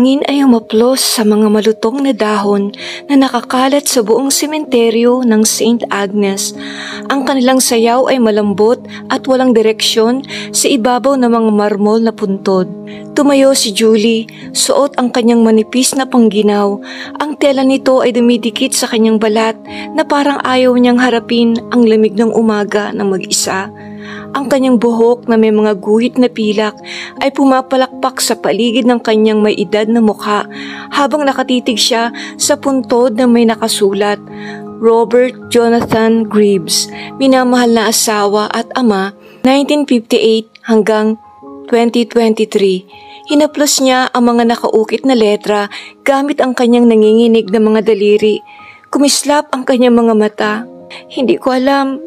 hangin ay umaplos sa mga malutong na dahon na nakakalat sa buong sementeryo ng St. Agnes. Ang kanilang sayaw ay malambot at walang direksyon sa ibabaw ng mga marmol na puntod. Tumayo si Julie, suot ang kanyang manipis na pangginaw. Ang tela nito ay dumidikit sa kanyang balat na parang ayaw niyang harapin ang lamig ng umaga ng mag-isa. Ang kanyang buhok na may mga guhit na pilak ay pumapalakpak sa paligid ng kanyang may edad na mukha habang nakatitig siya sa puntod na may nakasulat, Robert Jonathan Greaves, minamahal na asawa at ama, 1958 hanggang 2023. Hinaplos niya ang mga nakaukit na letra gamit ang kanyang nanginginig na mga daliri. Kumislap ang kanyang mga mata. Hindi ko alam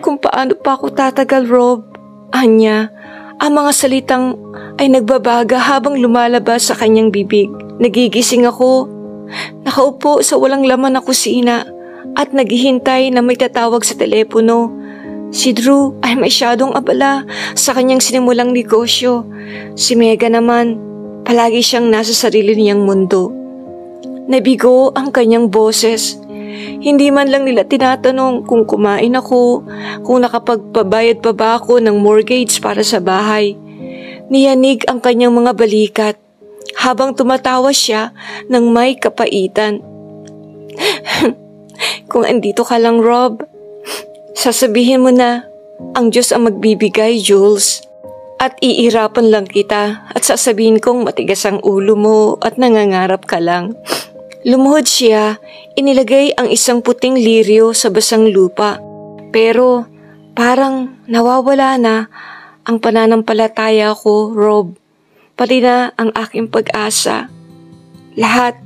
kung paano pa ako tatagal, Rob. Anya, ang mga salitang ay nagbabaga habang lumalabas sa kanyang bibig. Nagigising ako, nakaupo sa walang laman na kusina at naghihintay na may tatawag sa telepono. Si Drew ay masyadong abala sa kanyang sinimulang negosyo. Si Mega naman, palagi siyang nasa sarili niyang mundo. Nabigo ang kanyang boses. Hindi man lang nila tinatanong kung kumain ako, kung nakapagpabayad pa ba ako ng mortgage para sa bahay. Niyanig ang kanyang mga balikat habang tumatawa siya ng may kapaitan. Kung andito ka lang, Rob, sasabihin mo na ang Diyos ang magbibigay, Jules. At iirapan lang kita at sasabihin kong matigas ang ulo mo at nangangarap ka lang. Lumuhod siya, inilagay ang isang puting liryo sa basang lupa. Pero parang nawawala na ang pananampalataya ko, Rob. Pati na ang aking pag-asa. Lahat.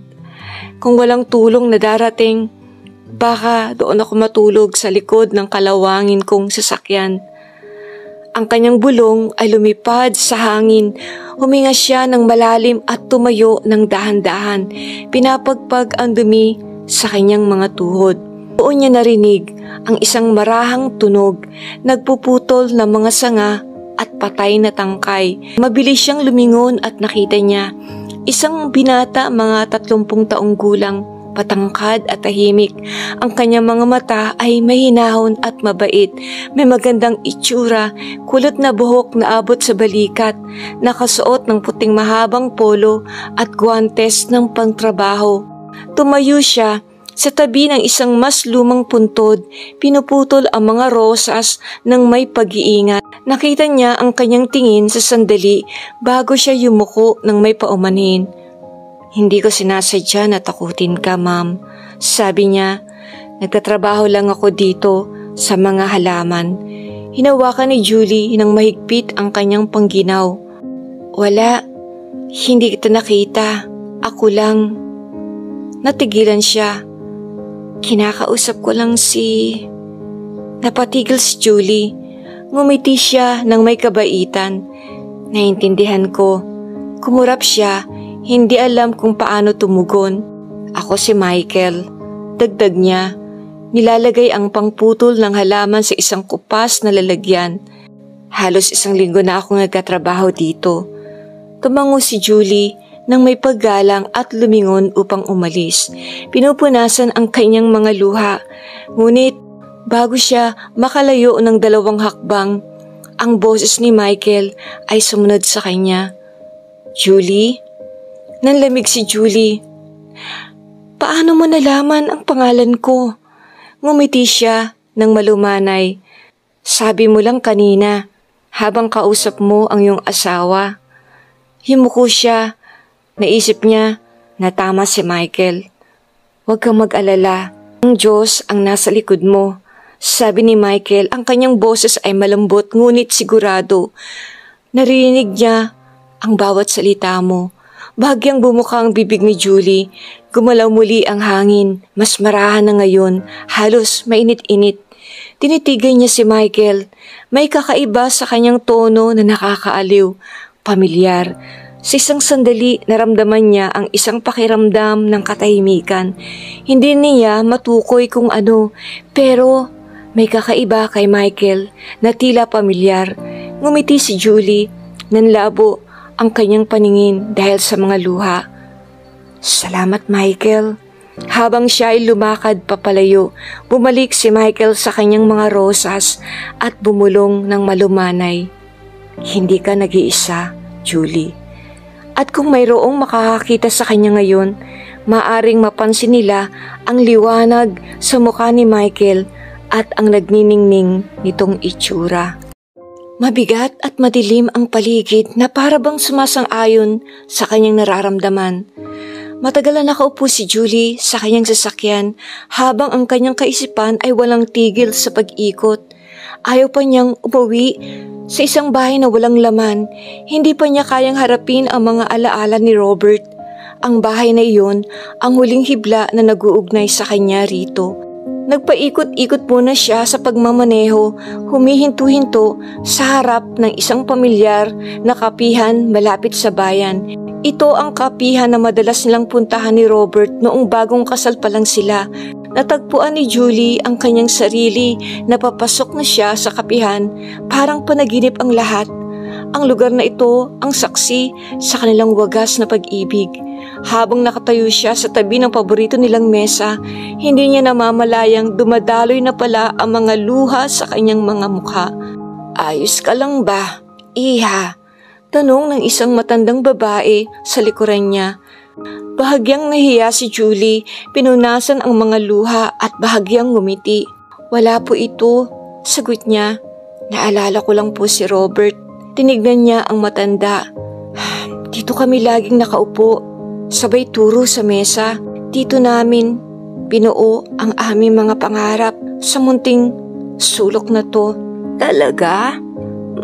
Kung walang tulong na darating, baka doon ako matulog sa likod ng kalawangin kong sasakyan. Ang kanyang bulong ay lumipad sa hangin. Huminga siya ng malalim at tumayo ng dahan-dahan. Pinapagpag ang dumi sa kanyang mga tuhod. Doon niya narinig ang isang marahang tunog. Nagpuputol ng mga sanga at patay na tangkay. Mabilis siyang lumingon at nakita niya isang binata mga 30 taong gulang, patangkad at tahimik. Ang kanyang mga mata ay mahinahon at mabait. May magandang itsura, kulot na buhok na abot sa balikat, nakasuot ng puting mahabang polo at guwantes ng pangtrabaho. Tumayo siya sa tabi ng isang mas lumang puntod, pinuputol ang mga rosas ng may pag-iingat. Nakita niya ang kanyang tingin sa sandali bago siya yumuko ng may paumanhin. Hindi ko sinasadya na takutin ka, ma'am. Sabi niya, nagtatrabaho lang ako dito sa mga halaman. Hinawakan ni Julie ng mahigpit ang kanyang pangginaw. Wala, hindi kita nakita. Ako lang. Natigilan siya. Kinakausap ko lang si... Napatigil si Julie. Ngumiti siya ng may kabaitan. Naintindihan ko. Kumurap siya. Hindi alam kung paano tumugon. Ako si Michael. Dagdag niya. Nilalagay ang pangputol ng halaman sa isang kupas na lalagyan. Halos 1 linggo na akong nagkatrabaho dito. Tumango si Julie nang may paggalang at lumingon upang umalis. Pinupunasan ang kanyang mga luha. Ngunit bago siya makalayo ng 2 hakbang, ang boses ni Michael ay sumunod sa kanya. Julie? Nanlamig si Julie. Paano mo nalaman ang pangalan ko? Ngumiti siya ng malumanay. Sabi mo lang kanina habang kausap mo ang iyong asawa. Yumuko siya. Naisip niya na tama si Michael. Huwag kang mag-alala. Ang Diyos ang nasa likod mo. Sabi ni Michael, ang kanyang boses ay malambot ngunit sigurado. Narinig niya ang bawat salita mo. Bahagyang bumuka ang bibig ni Julie. Gumalaw muli ang hangin. Mas marahan na ngayon. Halos mainit-init. Tinitigan niya si Michael. May kakaiba sa kanyang tono na nakakaaliw. Pamilyar. Sa isang sandali, naramdaman niya ang isang pakiramdam ng katahimikan. Hindi niya matukoy kung ano, pero may kakaiba kay Michael na tila pamilyar. Ngumiti si Julie. Nanlabo ang kanyang paningin dahil sa mga luha. Salamat, Michael. Habang siya ay lumakad papalayo, bumalik si Michael sa kanyang mga rosas at bumulong ng malumanay. Hindi ka nag-iisa, Julie. At kung mayroong makakakita sa kanya ngayon, maaring mapansin nila ang liwanag sa mukha ni Michael at ang nagniningning nitong itsura. Mabigat at madilim ang paligid na para bang sumasang-ayon sa kanyang nararamdaman. Matagal na nakaupo si Julie sa kanyang sasakyan habang ang kanyang kaisipan ay walang tigil sa pag-ikot. Ayaw pa niyang umuwi sa isang bahay na walang laman. Hindi pa niya kayang harapin ang mga alaala ni Robert. Ang bahay na iyon ang huling hibla na nag-uugnay sa kanya rito. Nagpaikot-ikot muna siya sa pagmamaneho, humihinto-hinto sa harap ng isang pamilyar na kapihan malapit sa bayan. Ito ang kapihan na madalas nilang puntahan ni Robert noong bagong kasal pa lang sila. Natagpuan ni Julie ang kanyang sarili na papasok na siya sa kapihan, parang panaginip ang lahat. Ang lugar na ito ang saksi sa kanilang wagas na pag-ibig. Habang nakatayo siya sa tabi ng paborito nilang mesa, hindi niya namamalayang dumadaloy na pala ang mga luha sa kanyang mga mukha. "Ayos ka lang ba, iha?" Tanong ng isang matandang babae sa likuran niya. Bahagyang nahiya si Julie, pinunasan ang mga luha at bahagyang ngumiti. "Wala po ito," sagot niya. "Naalala ko lang po si Robert." Tinignan niya ang matanda. "Dito kami laging nakaupo, sabay turo sa mesa. Dito namin binuo ang aming mga pangarap sa munting sulok na to." "Talaga?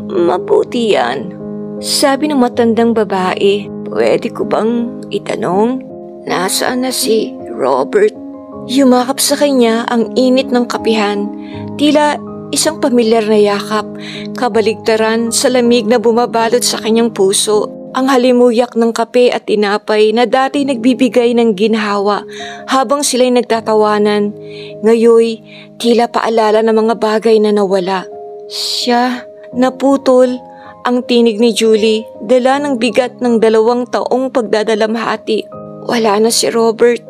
Mabuti yan," sabi ng matandang babae. "Pwede ko bang itanong, nasaan na si Robert?" Yumakap sa kanya ang init ng kapihan. Tila isang pamilyar na yakap, kabaligtaran sa lamig na bumabalot sa kanyang puso. Ang halimuyak ng kape at tinapay na dati nagbibigay ng ginhawa habang sila'y nagtatawanan. Ngayoy, tila paalala ng mga bagay na nawala. Siya, naputol. Ang tinig ni Julie, dala ng bigat ng 2 taong pagdadalamhati. Wala na si Robert.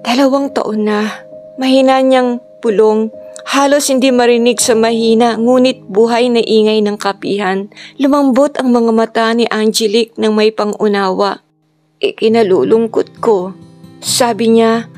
2 taon na. Mahina niyang pulong. Halos hindi marinig sa mahina, ngunit buhay na ingay ng kapihan. Lumambot ang mga mata ni Angelique ng may pangunawa. "Ikinalulungkot ko," sabi niya.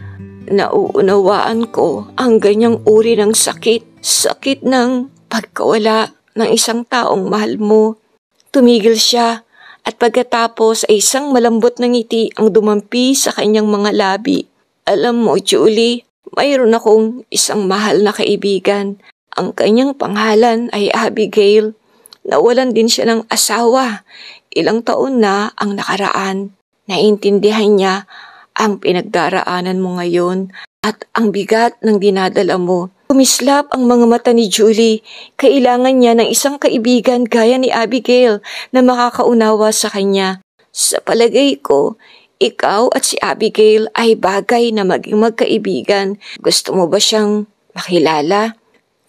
"Nauunawaan ko ang ganyang uri ng sakit. Sakit ng pagkawala ng isang taong mahal mo." Tumigil siya at pagkatapos ay isang malambot na ngiti ang dumampi sa kanyang mga labi. "Alam mo, Julie, mayroon akong isang mahal na kaibigan. Ang kanyang pangalan ay Abigail. Nawalan din siya ng asawa. Ilang taon na ang nakaraan. Naintindihan niya ang pinagdaraanan mo ngayon at ang bigat ng dinadala mo." Kumislap ang mga mata ni Julie. Kailangan niya ng isang kaibigan gaya ni Abigail na makakaunawa sa kanya. "Sa palagay ko, ikaw at si Abigail ay bagay na maging magkaibigan. Gusto mo ba siyang makilala?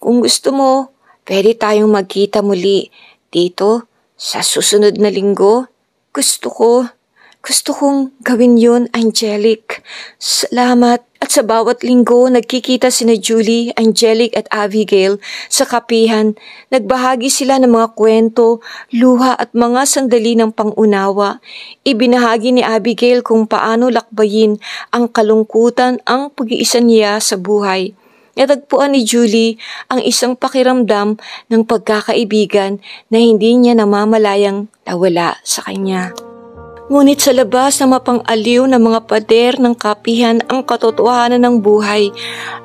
Kung gusto mo, pwede tayong magkita muli dito sa susunod na linggo." Gusto kong gawin yun, Angelique. Salamat. At sa bawat linggo, nagkikita sina Julie, Angelique at Abigail sa kapihan. Nagbahagi sila ng mga kwento, luha at mga sandali ng pangunawa. Ibinahagi ni Abigail kung paano lakbayin ang kalungkutan ang pag-iisa niya sa buhay. Natagpuan ni Julie ang isang pakiramdam ng pagkakaibigan na hindi niya namamalayang nawala sa kanya. Ngunit sa labas na mapang-aliw ng mga pader ng kapihan, ang katotohanan ng buhay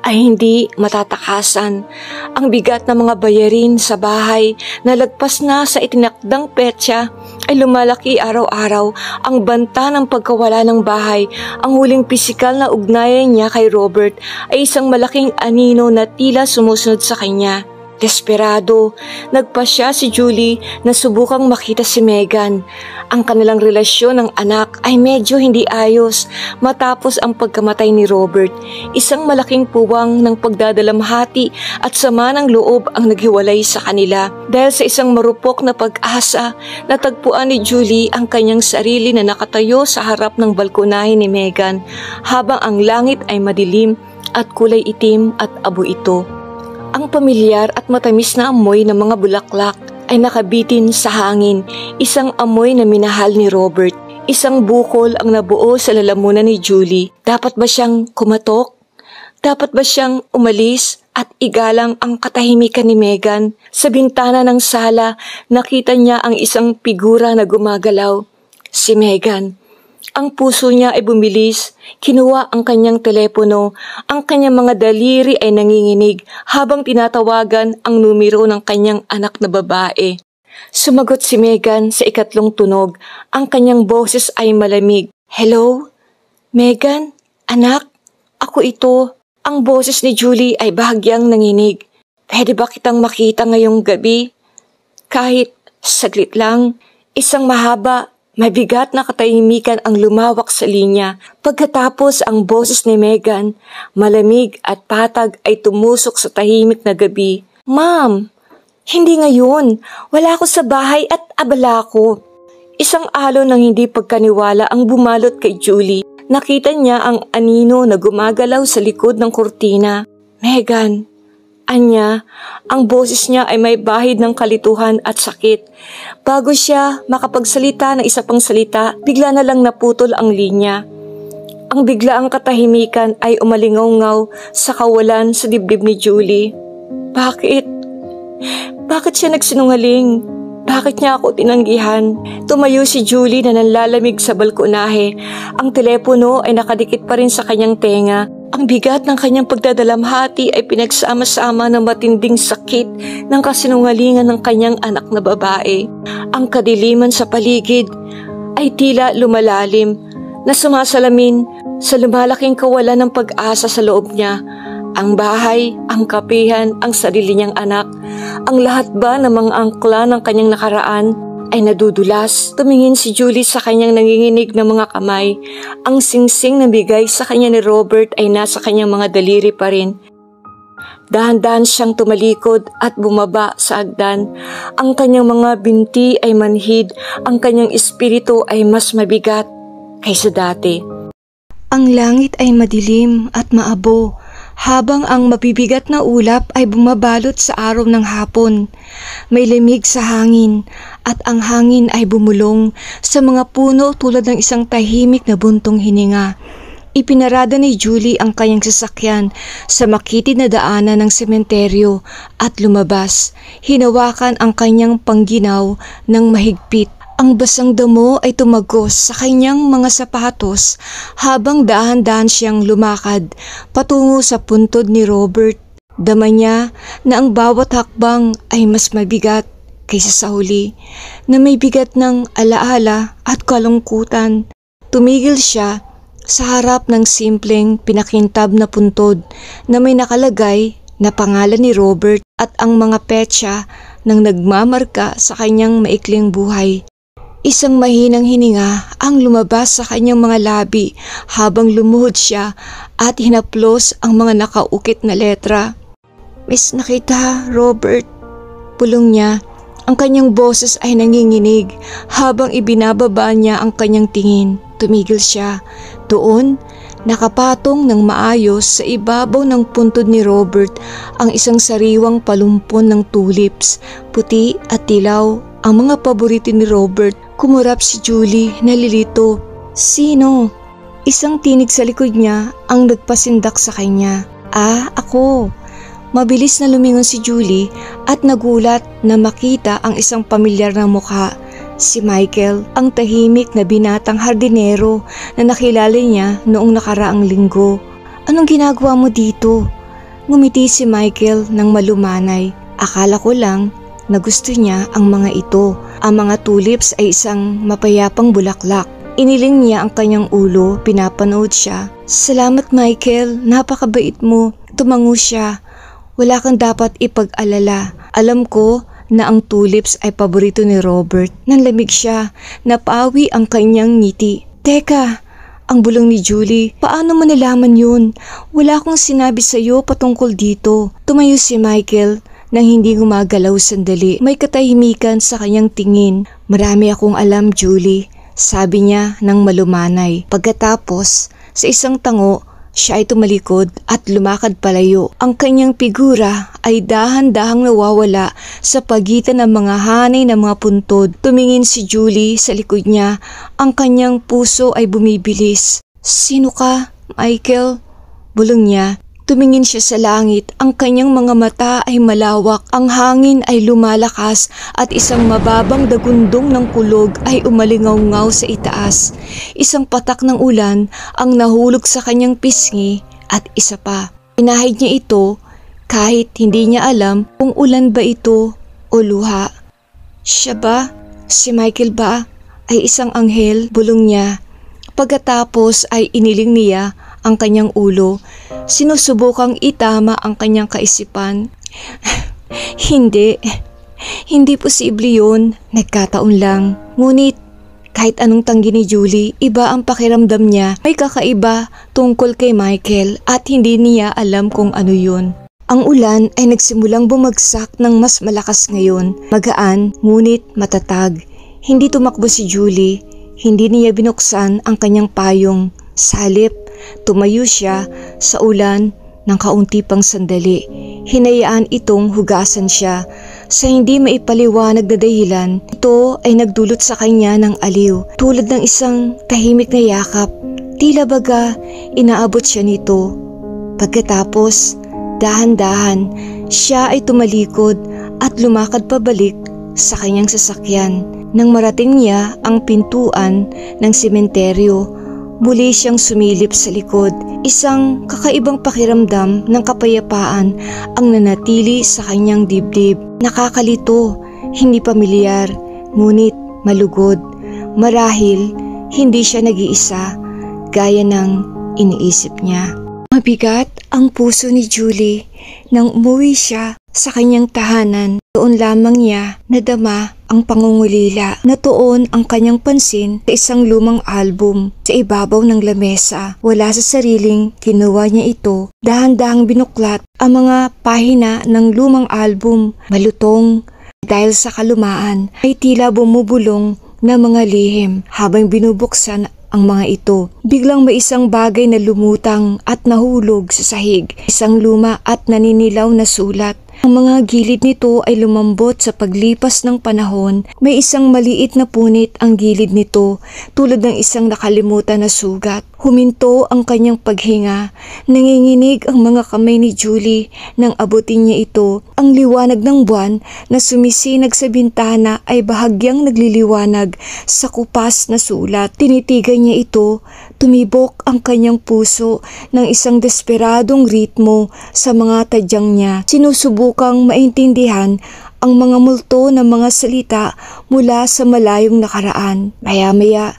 ay hindi matatakasan. Ang bigat ng mga bayarin sa bahay na lagpas na sa itinakdang petsa ay lumalaki araw-araw. Ang banta ng pagkawala ng bahay, ang huling pisikal na ugnayan niya kay Robert ay isang malaking anino na tila sumusunod sa kanya. Desperado, nagpasya si Julie na subukang makita si Megan. Ang kanilang relasyon ng anak ay medyo hindi ayos matapos ang pagkamatay ni Robert. Isang malaking puwang ng pagdadalamhati at sama ng loob ang naghiwalay sa kanila. Dahil sa isang marupok na pag-asa, natagpuan ni Julie ang kanyang sarili na nakatayo sa harap ng balkonahe ni Megan habang ang langit ay madilim at kulay itim at abo ito. Ang pamilyar at matamis na amoy ng mga bulaklak ay nakabitin sa hangin, isang amoy na minahal ni Robert. Isang bukol ang nabuo sa lalamunan ni Julie. Dapat ba siyang kumatok? Dapat ba siyang umalis at igalang ang katahimikan ni Megan? Sa bintana ng sala, nakita niya ang isang figura na gumagalaw. Si Megan. Ang puso niya ay bumilis, kinuha ang kanyang telepono, ang kanyang mga daliri ay nanginginig habang tinatawagan ang numero ng kanyang anak na babae. Sumagot si Megan sa ikatlong tunog, ang kanyang boses ay malamig. Hello? Megan? Anak? Ako ito. Ang boses ni Julie ay bahagyang nanginig. Pwede ba kitang makita ngayong gabi? Kahit saglit lang, isang mahaba, mabigat na katahimikan ang lumawak sa linya. Pagkatapos ang boses ni Megan, malamig at patag ay tumusok sa tahimik na gabi. Ma'am, hindi ngayon. Wala ako sa bahay at abala ko. Isang alon ng hindi pagkaniwala ang bumalot kay Julie. Nakita niya ang anino na gumagalaw sa likod ng kurtina. Megan, anya, ang boses niya ay may bahid ng kalituhan at sakit. Bago siya makapagsalita ng isa pang salita, bigla na lang naputol ang linya. Ang biglaang katahimikan ay umalingaw-ngaw sa kawalan sa dibdib ni Julie. Bakit? Bakit siya nagsinungaling? Bakit niya ako tinanggihan? Tumayo si Julie na nanlalamig sa balkonahe. Ang telepono ay nakadikit pa rin sa kanyang tenga. Ang bigat ng kanyang pagdadalamhati ay pinagsama-sama ng matinding sakit ng kasinungalingan ng kanyang anak na babae. Ang kadiliman sa paligid ay tila lumalalim na sumasalamin sa lumalaking kawalan ng pag-asa sa loob niya. Ang bahay, ang kapihan, ang sarili niyang anak, ang lahat ba ng mga angkla ng kanyang nakaraan ay nadudulas. Tumingin si Julie sa kanyang nanginginig na mga kamay. Ang singsing na bigay sa kanya ni Robert ay nasa kanyang mga daliri pa rin. Dahan-dahan siyang tumalikod at bumaba sa hagdan. Ang kanyang mga binti ay manhid, ang kanyang espiritu ay mas mabigat kaysa dati. Ang langit ay madilim at maabo, habang ang mabibigat na ulap ay bumabalot sa araw ng hapon. May lamig sa hangin at ang hangin ay bumulong sa mga puno tulad ng isang tahimik na buntong hininga. Ipinarada ni Julie ang kanyang sasakyan sa makitid na daanan ng sementeryo at lumabas. Hinawakan ang kanyang pangginaw ng mahigpit. Ang basang damo ay tumagos sa kanyang mga sapatos habang dahan-dahan siyang lumakad patungo sa puntod ni Robert. Dama niya na ang bawat hakbang ay mas mabigat kaysa sa huli, na may bigat ng alaala at kalungkutan. Tumigil siya sa harap ng simpleng pinakintab na puntod na may nakalagay na pangalan ni Robert at ang mga petsa ng nagmamarka sa kanyang maikling buhay. Isang mahinang hininga ang lumabas sa kanyang mga labi habang lumuhod siya at hinaplos ang mga nakaukit na letra. Miss na kita, Robert. Pulong niya. Ang kanyang boses ay nanginginig habang ibinababa niya ang kanyang tingin. Tumigil siya. Doon, nakapatong ng maayos sa ibabaw ng puntod ni Robert ang isang sariwang palumpon ng tulips, puti at dilaw. Ang mga paborito ni Robert. Kumurap si Julie, nalilito. Sino? Isang tinig sa likod niya ang nagpasindak sa kanya. Ako. Mabilis na lumingon si Julie at nagulat na makita ang isang pamilyar na mukha. Si Michael, ang tahimik na binatang hardinero na nakilala niya noong nakaraang linggo. Anong ginagawa mo dito? Ngumiti si Michael ng malumanay. Akala ko lang na gusto niya ang mga ito. Ang mga tulips ay isang mapayapang bulaklak. Iniling niya ang kanyang ulo, pinapanood siya. Salamat Michael, napakabait mo. Tumango siya. Wala kang dapat ipag-alala. Alam ko na ang tulips ay paborito ni Robert. Nanlamig siya, napawi ang kanyang ngiti. Teka, ang bulong ni Julie, paano mo nalaman yun? Wala akong sinabi sa'yo patungkol dito. Tumayo si Michael nang hindi gumagalaw sandali. May katahimikan sa kanyang tingin. Marami akong alam, Julie, sabi niya nang malumanay. Pagkatapos, sa isang tango, siya ay tumalikod at lumakad palayo. Ang kanyang figura ay dahan-dahang nawawala sa pagitan ng mga hanay ng mga puntod. Tumingin si Julie sa likod niya. Ang kanyang puso ay bumibilis. Sino ka, Michael? Bulong niya. Tumingin siya sa langit, ang kanyang mga mata ay malawak, ang hangin ay lumalakas at isang mababang dagundong ng kulog ay umalingaw-ngaw sa itaas. Isang patak ng ulan ang nahulog sa kanyang pisngi at isa pa. Pinahid niya ito kahit hindi niya alam kung ulan ba ito o luha. Siya ba? Si Michael ba? Ay isang anghel? Bulong niya. Pagkatapos ay iniling niya ang kanyang ulo. Sinusubukang itama ang kanyang kaisipan. Hindi posible yun. Nagkataon lang. Ngunit kahit anong tanggi ni Julie, iba ang pakiramdam niya. May kakaiba tungkol kay Michael at hindi niya alam kung ano yun. Ang ulan ay nagsimulang bumagsak ng mas malakas ngayon. Magaan, ngunit matatag. Hindi tumakbo si Julie. Hindi niya binuksan ang kanyang payong. Salip, tumayo siya sa ulan ng kaunti pang sandali. Hinayaan itong hugasan siya. Sa hindi maipaliwanag na dahilan, ito ay nagdulot sa kanya ng aliw. Tulad ng isang tahimik na yakap, tila baga inaabot siya nito. Pagkatapos, dahan-dahan, siya ay tumalikod at lumakad pabalik sa kanyang sasakyan. Nang marating niya ang pintuan ng sementeryo, muli siyang sumilip sa likod. Isang kakaibang pakiramdam ng kapayapaan ang nanatili sa kanyang dibdib. Nakakalito, hindi pamilyar, ngunit malugod. Marahil, hindi siya nag-iisa, gaya ng iniisip niya. Mabigat ang puso ni Julie nang umuwi siya sa kanyang tahanan. Doon lamang niya nadama ang pangungulila. Natuon ang kanyang pansin sa isang lumang album sa ibabaw ng lamesa. Wala sa sariling, kinuha niya ito. Dahan-dahang binuklat ang mga pahina ng lumang album. Malutong dahil sa kalumaan ay tila bumubulong na mga lihim habang binubuksan ang mga ito. Biglang may isang bagay na lumutang at nahulog sa sahig. Isang luma at naninilaw na sulat. Ang mga gilid nito ay lumambot sa paglipas ng panahon. May isang maliit na punit ang gilid nito, tulad ng isang nakalimutan na sugat. Huminto ang kanyang paghinga. Nanginginig ang mga kamay ni Julie nang abutin niya ito. Ang liwanag ng buwan na sumisinag sa bintana ay bahagyang nagliliwanag sa kupas na sulat. Tinitigan niya ito. Tumibok ang kanyang puso ng isang desperadong ritmo sa mga tadyang niya. Sinusubukang maintindihan ang mga multo ng mga salita mula sa malayong nakaraan. Maya-maya,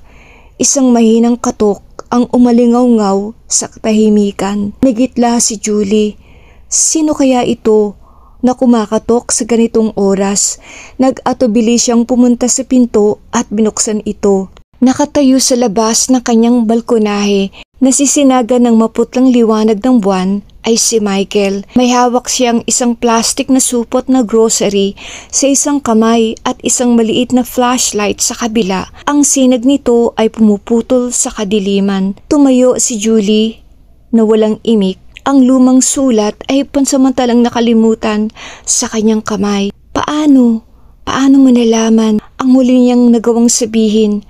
isang mahinang katok ang umalingaw-ngaw sa katahimikan. Nagitla si Julie. Sino kaya ito na kumakatok sa ganitong oras? Nag-atubili siyang pumunta sa pinto at binuksan ito. Nakatayo sa labas ng kanyang balkonahe, nasisinaga ng maputlang liwanag ng buwan ay si Michael. May hawak siyang isang plastic na supot na grocery sa isang kamay at isang maliit na flashlight sa kabila. Ang sinag nito ay pumuputol sa kadiliman. Tumayo si Julie na walang imik. Ang lumang sulat ay pansamantalang nakalimutan sa kanyang kamay. Paano mo nalaman? Ang huli niyang nagawang sabihin.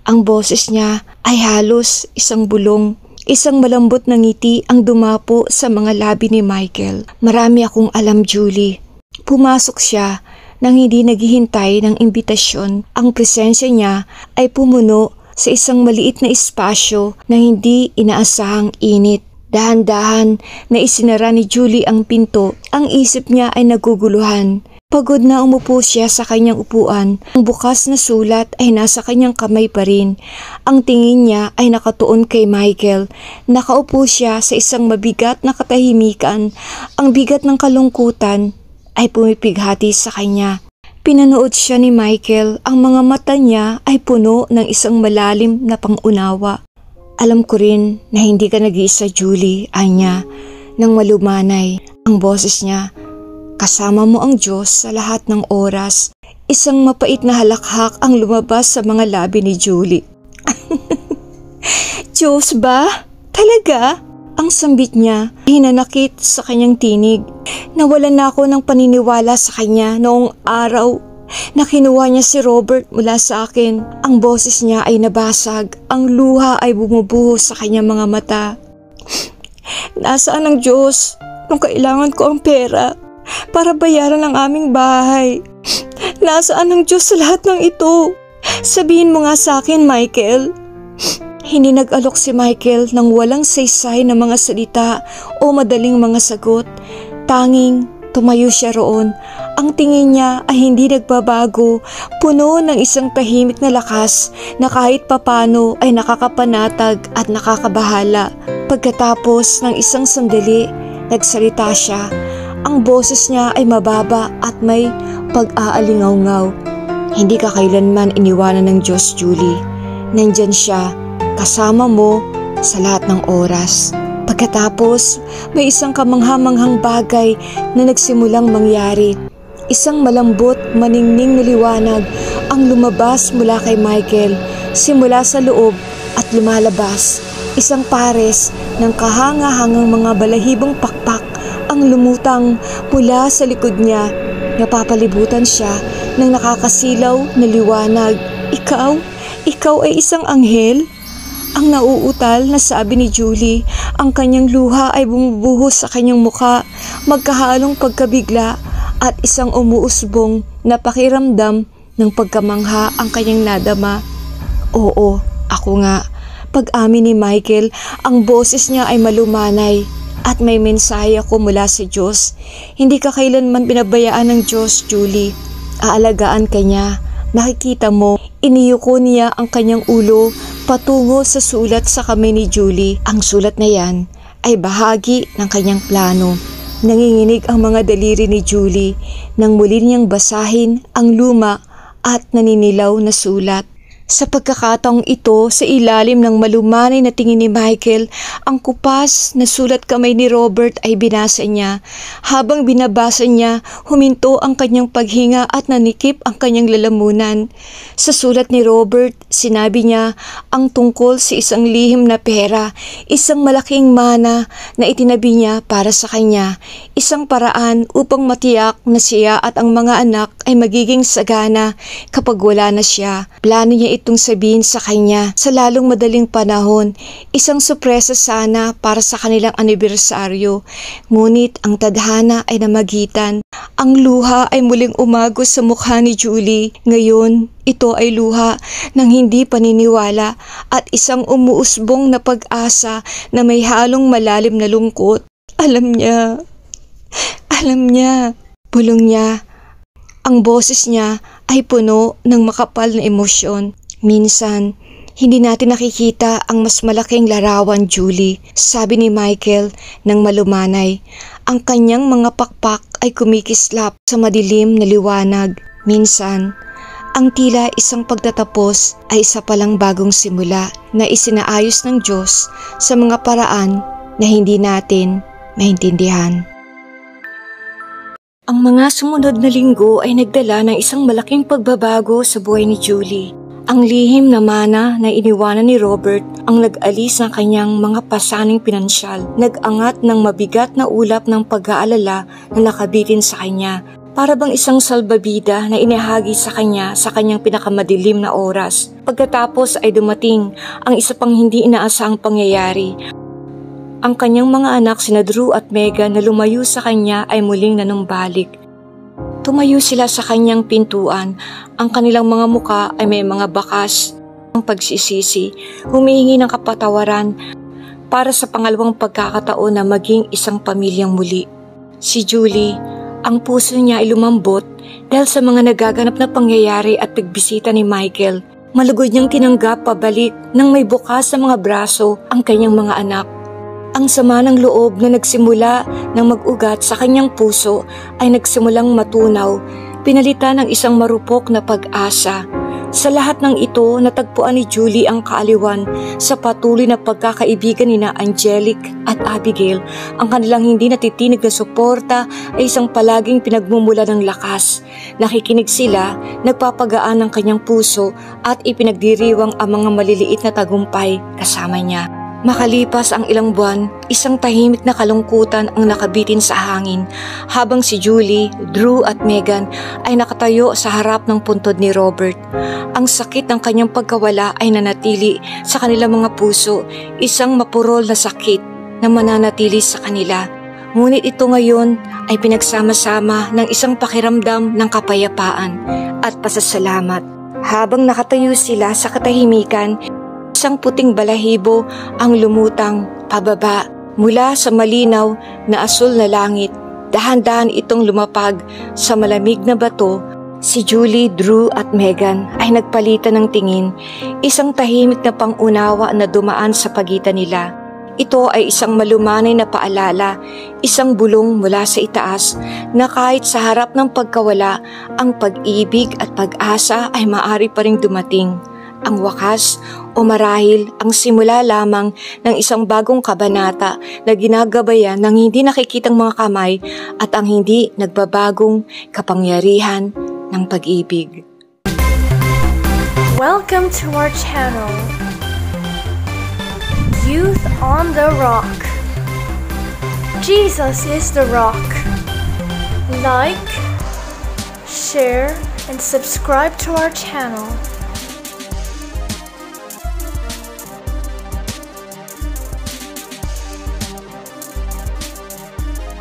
Ang boses niya ay halos isang bulong. Isang malambot na ngiti ang dumapo sa mga labi ni Michael. Marami akong alam, Julie. Pumasok siya nang hindi naghihintay ng imbitasyon. Ang presensya niya ay pumuno sa isang maliit na espasyo na hindi inaasahang init. Dahan-dahan na isinara ni Julie ang pinto. Ang isip niya ay naguguluhan. Pagod na umupo siya sa kanyang upuan. Ang bukas na sulat ay nasa kanyang kamay pa rin. Ang tingin niya ay nakatuon kay Michael. Nakaupo siya sa isang mabigat na katahimikan. Ang bigat ng kalungkutan ay pumipighati sa kanya. Pinanood siya ni Michael. Ang mga mata niya ay puno ng isang malalim na pangunawa. Alam ko rin na hindi ka nag-iisa, Julie, anya, nang malumanay ang boses niya. Kasama mo ang Diyos sa lahat ng oras. Isang mapait na halakhak ang lumabas sa mga labi ni Julie. Diyos ba? Talaga? Ang sambit niya, hinanakit sa kanyang tinig. Nawalan na ako ng paniniwala sa kanya noong araw na kinuha niya si Robert mula sa akin. Ang boses niya ay nabasag. Ang luha ay bumubuhos sa kanyang mga mata. Nasaan ang Diyos nung kailangan ko ang pera para bayaran ang aming bahay? Nasaan ang Diyos sa lahat ng ito? Sabihin mo nga sa akin, Michael. Hindi nag-alok si Michael ng walang saysay na mga salita o madaling mga sagot. Tanging tumayo siya roon. Ang tingin niya ay hindi nagbabago, puno ng isang tahimik na lakas na kahit papano ay nakakapanatag at nakakabahala. Pagkatapos ng isang sandali, nagsalita siya. Ang boses niya ay mababa at may pag-aalingaw-ngaw. Hindi ka kailanman iniwanan ng Diyos, Julie. Nandyan siya, kasama mo sa lahat ng oras. Pagkatapos, may isang kamangha-manghang bagay na nagsimulang mangyari. Isang malambot, maningning na liwanag ang lumabas mula kay Michael, simula sa loob at lumalabas. Isang pares ng kahanga-hangang mga balahibong pakpak ang lumutang mula sa likod niya. Napapalibutan siya ng nakakasilaw na liwanag. Ikaw ay isang anghel? Ang nauutal na sabi ni Julie. Ang kanyang luha ay bumubuhos sa kanyang muka, magkahalong pagkabigla at isang umuusbong na pakiramdam ng pagkamangha ang kanyang nadama. Oo, ako nga. Pag-amin ni Michael, ang boses niya ay malumanay. At may mensahe ako mula sa Diyos. Hindi ka kailanman binabayaan ng Diyos, Julie. Aalagaan ka niya. Nakikita mo, iniyuko niya ang kanyang ulo patungo sa sulat sa kamay ni Julie. Ang sulat na yan ay bahagi ng kanyang plano. Nanginginig ang mga daliri ni Julie nang muli niyang basahin ang luma at naninilaw na sulat. Sa pagkakataong ito, sa ilalim ng malumanay na tingin ni Michael, ang kupas na sulat kamay ni Robert ay binasa niya. Habang binabasa niya, huminto ang kanyang paghinga at nanikip ang kanyang lalamunan. Sa sulat ni Robert, sinabi niya ang tungkol sa isang lihim na pera, isang malaking mana na itinabi niya para sa kanya, isang paraan upang matiyak na siya at ang mga anak ay magiging sagana kapag wala na siya. Plano niya itong sabihin sa kanya sa lalong madaling panahon, isang sorpresa sana para sa kanilang anibersaryo. Ngunit ang tadhana ay namagitan. Ang luha ay muling umagos sa mukha ni Julie. Ngayon, ito ay luha ng hindi paniniwala at isang umuusbong na pag-asa na may halong malalim na lungkot. Alam niya, bulong niya. Ang boses niya ay puno ng makapal na emosyon. Minsan, hindi natin nakikita ang mas malaking larawan, Julie, sabi ni Michael nang malumanay. Ang kanyang mga pakpak ay kumikislap sa madilim na liwanag. Minsan, ang tila isang pagtatapos ay isa palang bagong simula na isinaayos ng Diyos sa mga paraan na hindi natin maintindihan. Ang mga sumunod na linggo ay nagdala ng isang malaking pagbabago sa buhay ni Julie. Ang lihim na mana na iniwanan ni Robert ang nag-alis ng kanyang mga pasaning pinansyal, nag-angat ng mabigat na ulap ng pag-aalala na nakabitin sa kanya, para bang isang salbabida na inihagi sa kanya sa kanyang pinakamadilim na oras. Pagkatapos ay dumating ang isa pang hindi inaasahang pangyayari. Ang kanyang mga anak sina Drew at Megan na lumayo sa kanya ay muling nanumbalik. Tumayo sila sa kanyang pintuan. Ang kanilang mga muka ay may mga bakas ng pagsisisi, humihingi ng kapatawaran para sa pangalawang pagkakataon na maging isang pamilyang muli. Si Julie Ang puso niya ay lumambot dahil sa mga nagaganap na pangyayari at pagbisita ni Michael. Malugod niyang tinanggap pabalik nang may bukas sa mga braso ang kanyang mga anak. Ang sama ng loob na nagsimula ng mag-ugat sa kanyang puso ay nagsimulang matunaw, pinalitan ng isang marupok na pag-asa. Sa lahat ng ito, natagpuan ni Julie ang kaaliwan sa patuloy na pagkakaibigan nina Angelic at Abigail. Ang kanilang hindi natitinig na suporta ay isang palaging pinagmumula ng lakas. Nakikinig sila, nagpapagaan ng kanyang puso at ipinagdiriwang ang mga maliliit na tagumpay kasama niya. Makalipas ang ilang buwan, isang tahimik na kalungkutan ang nakabitin sa hangin habang si Julie, Drew at Megan ay nakatayo sa harap ng puntod ni Robert. Ang sakit ng kanyang pagkawala ay nanatili sa kanilang mga puso, isang mapurol na sakit na mananatili sa kanila. Ngunit ito ngayon ay pinagsama-sama ng isang pakiramdam ng kapayapaan at pasasalamat. Habang nakatayo sila sa katahimikan, isang puting balahibo ang lumutang pababa mula sa malinaw na asul na langit. Dahan-dahan itong lumapag sa malamig na bato. Si Julie, Drew at Megan ay nagpalitan ng tingin, isang tahimik na pangunawa na dumaan sa pagitan nila. Ito ay isang malumanay na paalala, isang bulong mula sa itaas na kahit sa harap ng pagkawala, ang pag-ibig at pag-asa ay maaari pa ring dumating. Ang wakas o marahil ang simula lamang ng isang bagong kabanata na ginagabayan ng hindi nakikitang mga kamay at ang hindi nagbabagong kapangyarihan ng pag-ibig. Welcome to our channel, Youth on the Rock. Jesus is the rock. Like, share, and subscribe to our channel.